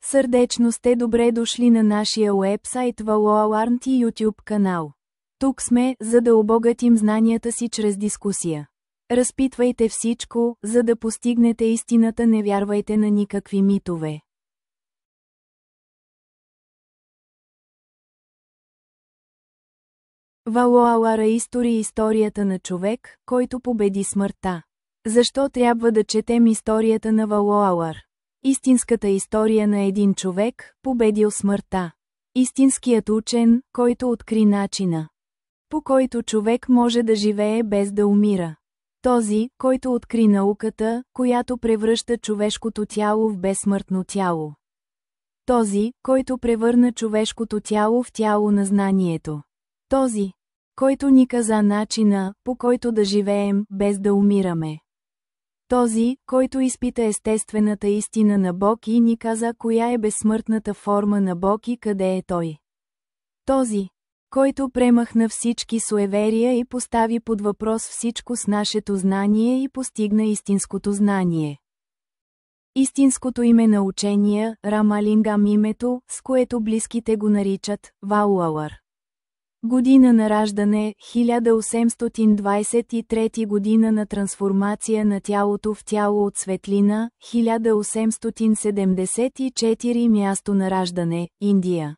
Сърдечно сте добре дошли на нашия уебсайт ValoAlarm и YouTube канал. Тук сме, за да обогатим знанията си чрез дискусия. Разпитвайте всичко, за да постигнете истината, не вярвайте на никакви митове. ValoAlarm историята на човек, който победи смъртта. Защо трябва да четем историята на ValoAlarm? Истинската история на един човек, победил смъртта. Истинският учен, който откри начина, по който човек може да живее без да умира. Този, който откри науката, която превръща човешкото тяло в безсмъртно тяло. Този, който превърна човешкото тяло в тяло на знанието. Този, който ни каза начина, по който да живеем, без да умираме. Този, който изпита естествената истина на Бог и ни каза коя е безсмъртната форма на Бог и къде е Той. Този, който премахна всички суеверия и постави под въпрос всичко с нашето знание и постигна истинското знание. Истинското име на учения, Рамалингам, името, с което близките го наричат, ValoAlarm. Година на раждане, 1823 година на трансформация на тялото в тяло от светлина, 1874 място на раждане, Индия.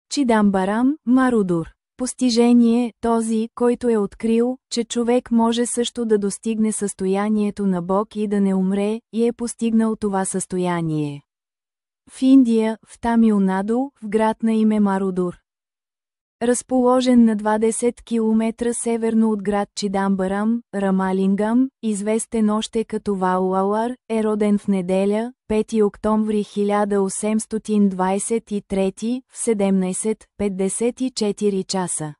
Чидамбарам, Марудур. Постижение, този, който е открил, че човек може също да достигне състоянието на Бог и да не умре, и е постигнал това състояние. В Индия, в Тамил-Наду, в град на име Марудур. Разположен на 20 км северно от град Чидамбарам, Рамалингам, известен още като ValoAlarm, е роден в неделя, 5 октомври 1823, в 17:54 часа.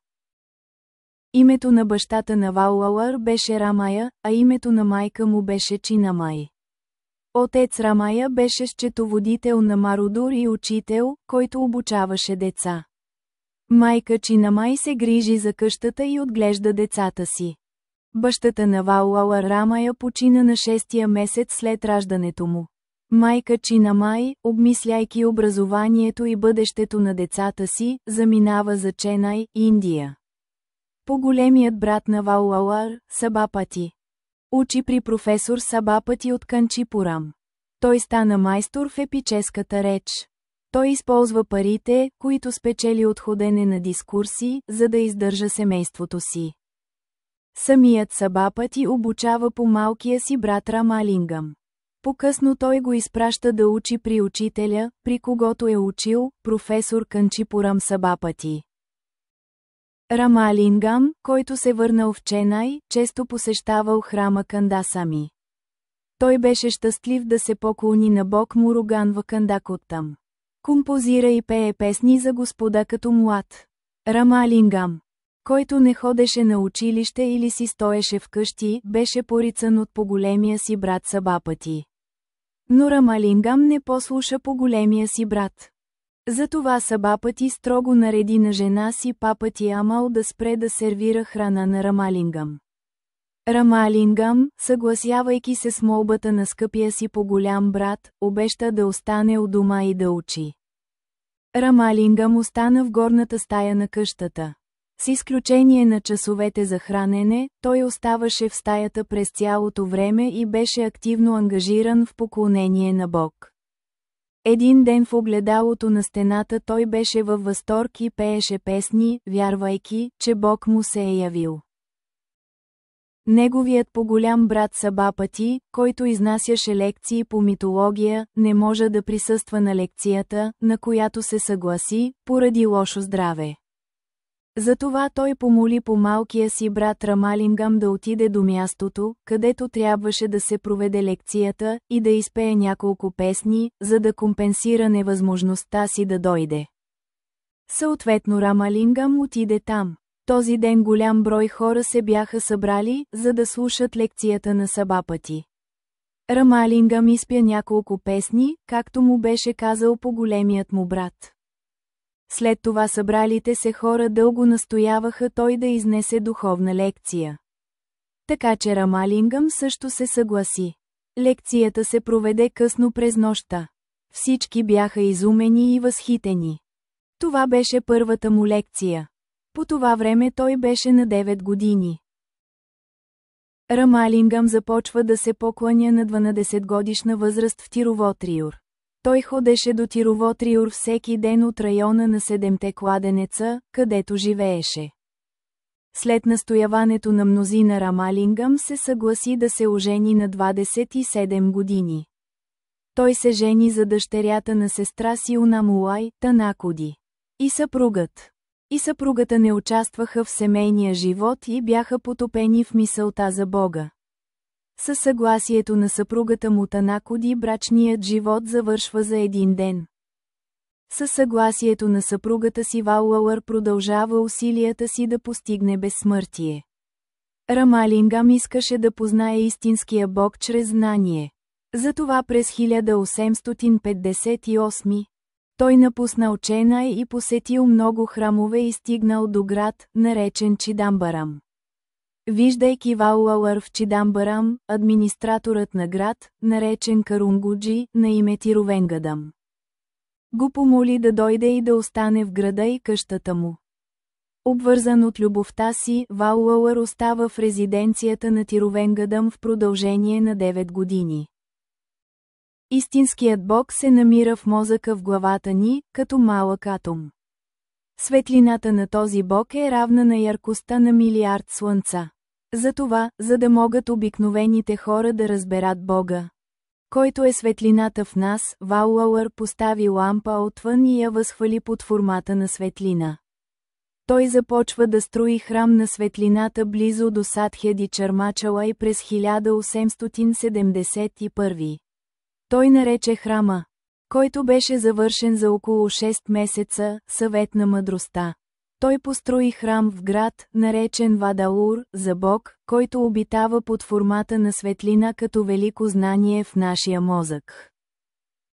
Името на бащата на ValoAlarm беше Рамая, а името на майка му беше Чинамай. Отец Рамая беше счетоводител на Марудур и учител, който обучаваше деца. Майка Чинамай се грижи за къщата и отглежда децата си. Бащата на ValoAlarm Рамая почина на 6-тия месец след раждането му. Майка Чинамай, обмисляйки образованието и бъдещето на децата си, заминава за Ченай, Индия. По-големият брат на ValoAlarm, Сабапати, учи при професор Сабапати от Канчипурам. Той стана майстор в епическата реч. Той използва парите, които спечели от ходене на дискурси, за да издържа семейството си. Самият Сабапати обучава по малкия си брат Рамалингам. По-късно той го изпраща да учи при учителя, при когото е учил, професор Канчипурам Сабапати. Рамалингам, който се върнал в Ченай, често посещавал храма Кандасами. Той беше щастлив да се поклони на Бог Муруган в Кандакоттам. Композира и пее песни за Господа като млад. Рамалингам, който не ходеше на училище или си стоеше вкъщи, беше порицан от по-големия си брат Сабапати. Но Рамалингам не послуша по-големия си брат. Затова Сабапати строго нареди на жена си Папати Амал да спре да сервира храна на Рамалингам. Рамалингам, съгласявайки се с молбата на скъпия си по-голям брат, обеща да остане у дома и да учи. Рамалингам остана в горната стая на къщата. С изключение на часовете за хранене, той оставаше в стаята през цялото време и беше активно ангажиран в поклонение на Бог. Един ден в огледалото на стената той беше във възторг и пееше песни, вярвайки, че Бог му се е явил. Неговият по-голям брат Сабапати, който изнасяше лекции по митология, не може да присъства на лекцията, на която се съгласи, поради лошо здраве. Затова той помоли по малкия си брат Рамалингам да отиде до мястото, където трябваше да се проведе лекцията, и да изпее няколко песни, за да компенсира невъзможността си да дойде. Съответно Рамалингам отиде там. Този ден голям брой хора се бяха събрали, за да слушат лекцията на Сабапати. Рамалингам изпя няколко песни, както му беше казал по-големият му брат. След това събралите се хора дълго настояваха той да изнесе духовна лекция. Така че Рамалингам също се съгласи. Лекцията се проведе късно през нощта. Всички бяха изумени и възхитени. Това беше първата му лекция. По това време той беше на 9 години. Рамалингам започва да се покланя на 12-годишна възраст в Тировотриур. Той ходеше до Тировотриур всеки ден от района на Седемте кладенеца, където живееше. След настояването на мнозина Рамалингам се съгласи да се ожени на 27 години. Той се жени за дъщерята на сестра си Унамулай, Танакоди. И съпругата не участваха в семейния живот и бяха потопени в мисълта за Бога. Със съгласието на съпругата му Танакоди брачният живот завършва за един ден. Със съгласието на съпругата си Ваулауър продължава усилията си да постигне безсмъртие. Рамалингам искаше да познае истинския Бог чрез знание. Затова през 1858 той напуснал Ченай и посетил много храмове и стигнал до град, наречен Чидамбарам. Виждайки Ваулауър в Чидамбарам, администраторът на град, наречен Карунгуджи, на име Тировенгадам, го помоли да дойде и да остане в града и къщата му. Обвързан от любовта си, Ваулауър остава в резиденцията на Тировенгадам в продължение на 9 години. Истинският Бог се намира в мозъка в главата ни, като малък атом. Светлината на този Бог е равна на яркостта на милиард слънца. Затова, за да могат обикновените хора да разберат Бога, който е светлината в нас, Ваулауър постави лампа отвън и я възхвали под формата на светлина. Той започва да строи храм на светлината близо до Садхяди Чармачалай през 1871. Той нарече храма, който беше завършен за около 6 месеца, съвет на мъдростта. Той построи храм в град, наречен Вадалур, за Бог, който обитава под формата на светлина като велико знание в нашия мозък.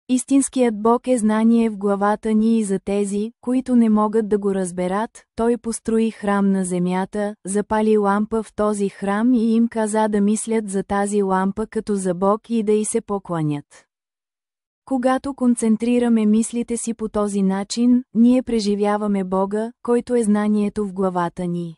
Истинският Бог е знание в главата ни и за тези, които не могат да го разберат. Той построи храм на земята, запали лампа в този храм и им каза да мислят за тази лампа като за Бог и да й се покланят. Когато концентрираме мислите си по този начин, ние преживяваме Бога, който е знанието в главата ни.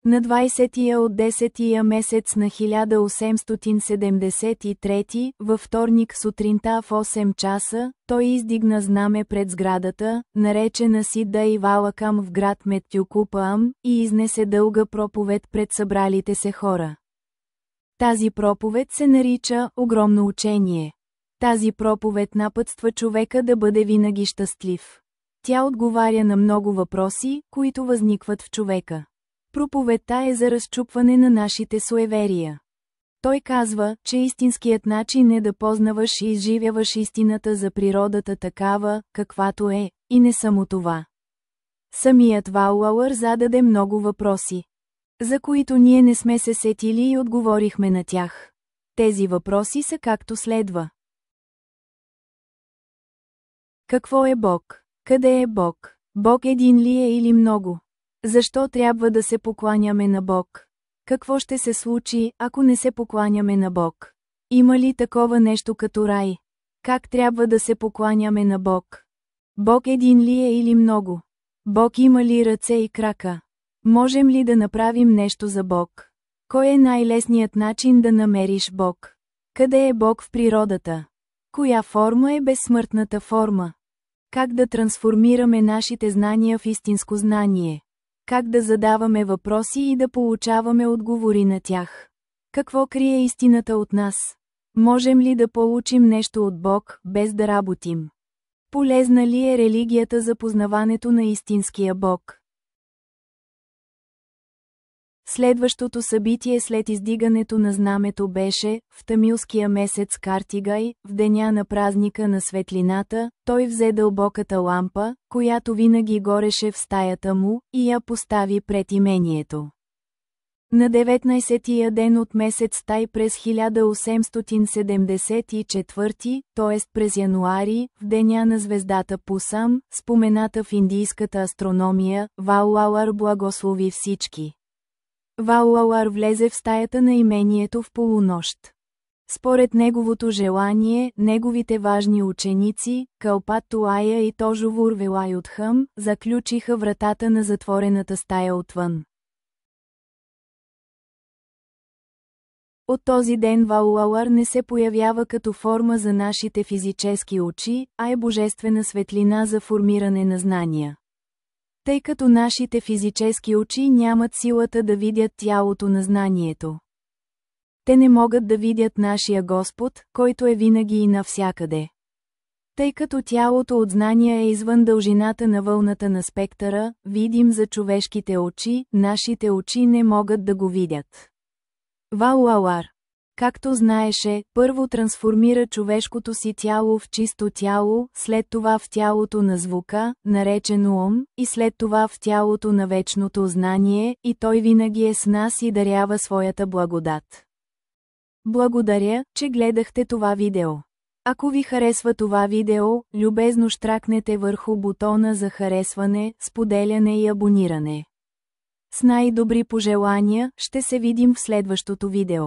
На 20-я от 10-я месец на 1873, във вторник сутринта в 8 часа, той издигна знаме пред сградата, наречена Сидда и Валакам в град Меттюкупаам, и изнесе дълга проповед пред събралите се хора. Тази проповед се нарича «Огромно учение». Тази проповед напътства човека да бъде винаги щастлив. Тя отговаря на много въпроси, които възникват в човека. Проповедта е за разчупване на нашите суеверия. Той казва, че истинският начин е да познаваш и изживяваш истината за природата такава, каквато е, и не само това. Самият Ваулауър зададе много въпроси, за които ние не сме се сетили и отговорихме на тях. Тези въпроси са както следва. Какво е Бог? Къде е Бог? Бог един ли е или много? Защо трябва да се покланяме на Бог? Какво ще се случи, ако не се покланяме на Бог? Има ли такова нещо като рай? Как трябва да се покланяме на Бог? Бог един ли е или много? Бог има ли ръце и крака? Можем ли да направим нещо за Бог? Кой е най-лесният начин да намериш Бог? Къде е Бог в природата? Коя форма е безсмъртната форма? Как да трансформираме нашите знания в истинско знание? Как да задаваме въпроси и да получаваме отговори на тях? Какво крие истината от нас? Можем ли да получим нещо от Бог, без да работим? Полезна ли е религията за познаването на истинския Бог? Следващото събитие след издигането на знамето беше, в тамилския месец Картигай, в деня на празника на светлината, той взе дълбоката лампа, която винаги гореше в стаята му, и я постави пред имението. На 19-тия ден от месец Тай през 1874, т.е. през януари, в деня на звездата Пусам, спомената в индийската астрономия, Ваулауър благослови всички. Ваулауър влезе в стаята на имението в полунощ. Според неговото желание, неговите важни ученици, Кълпат Туая и Тожовур Велайотхъм, заключиха вратата на затворената стая отвън. От този ден Валуалар не се появява като форма за нашите физически очи, а е божествена светлина за формиране на знания. Тъй като нашите физически очи нямат силата да видят тялото на знанието. Те не могат да видят нашия Господ, който е винаги и навсякъде. Тъй като тялото от знания е извън дължината на вълната на спектъра, видим за човешките очи, нашите очи не могат да го видят. Валуалар, както знаеше, първо трансформира човешкото си тяло в чисто тяло, след това в тялото на звука, наречено ум, и след това в тялото на вечното знание, и той винаги е с нас и дарява своята благодат. Благодаря, че гледахте това видео. Ако ви харесва това видео, любезно щракнете върху бутона за харесване, споделяне и абониране. С най-добри пожелания, ще се видим в следващото видео.